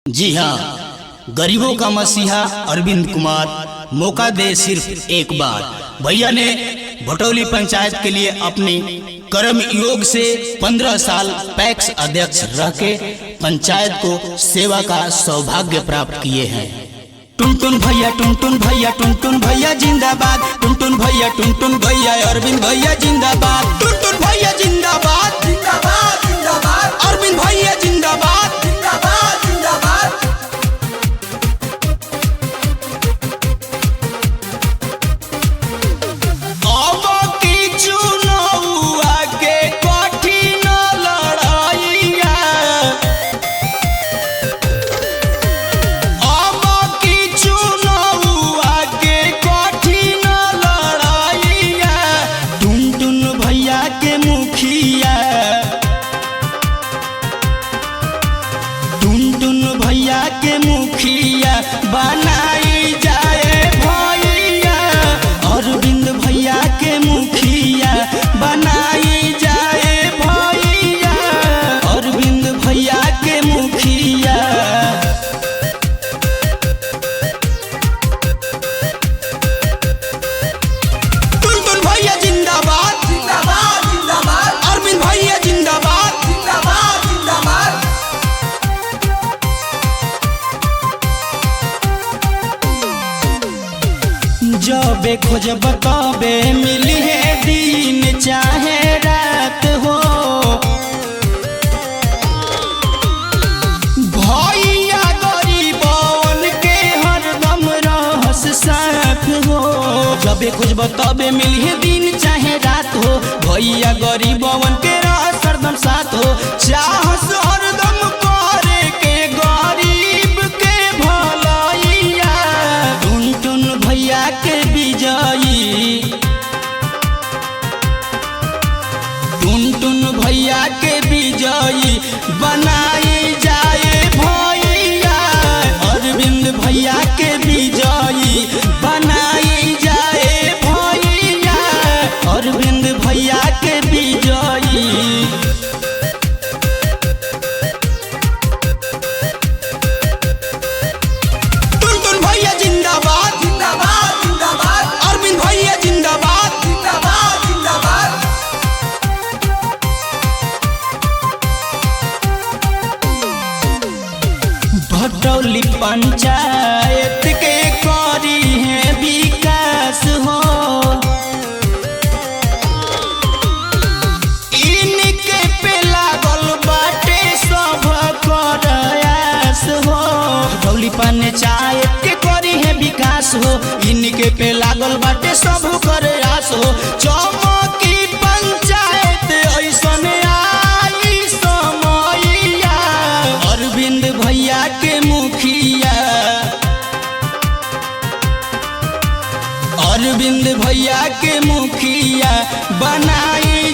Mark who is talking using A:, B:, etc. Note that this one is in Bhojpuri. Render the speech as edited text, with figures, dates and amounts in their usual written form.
A: जी हाँ, गरीबों का मसीहा अरविंद कुमार मौका दे सिर्फ एक बार। भैया ने भटौली पंचायत के लिए अपने कर्म योग से 15 साल पैक्स अध्यक्ष रह के पंचायत को सेवा का सौभाग्य प्राप्त किए हैं। टुनटुन भैया टुनटुन भैया टुनटुन भैया जिंदाबाद, टुनटुन भैया अरविंद भैया जिंदाबाद, टुनटुन भैया जिंदाबाद जिंदाबाद जिंदाबाद, अरविंद भैया जिंदाबाद जिंदाबाद जिंदाबाद। अब की चुनाव के कठिन लड़ाइया, अब की चुनाव के कठिन लड़ाइया, टुनटुन भैया के मुखिया, टुनटुन भैया के मुखिया बनाई जाए भैया, अरविंद भैया के मुखिया बनाई जाए भैया, अरविंद भैया के मुखिया। टुनटुन भैया जिंदाबाद जिंदाबाद जिंदाबाद, अरविंद भैया जिंदाबाद जिंदाबाद जिंदाबाद। जबे खोजब तबे मिली है, दिन चाहे रात हो, भैया गरीबन के हरदम रहस साथ हो। जबे खोजब तबे मिली है, दिन चाहे रात हो, भैया गरीबन के रहस हरदम साथ हो। चाहस हरदम करे के गरीब के भलाइया, टुनटुन भैया के विजयी, टुनटुन भैया के विजयी बनाई जाए भैया, अरविंद भैया के विजयी बनाई जाए भैया, अरविंद भैया के विजयी। टुनटुन भैया जिंदाबाद जिंदाबाद जिंदाबाद, अरविंद भैया जिंदाबाद जिंदाबाद जिंदाबाद। भटौली पंचायत के करी है विकास हो, इनके पे लागल बाटे सब प्रयास हो। भटौली पंचायत के करी है विकास हो, इनके पे लागल बाटे सब प्रयास हो। चमकी पंचायत ऐसन आई समैया, अरविंद भैया के मुखिया, अरविंद भैया के मुखिया बनाई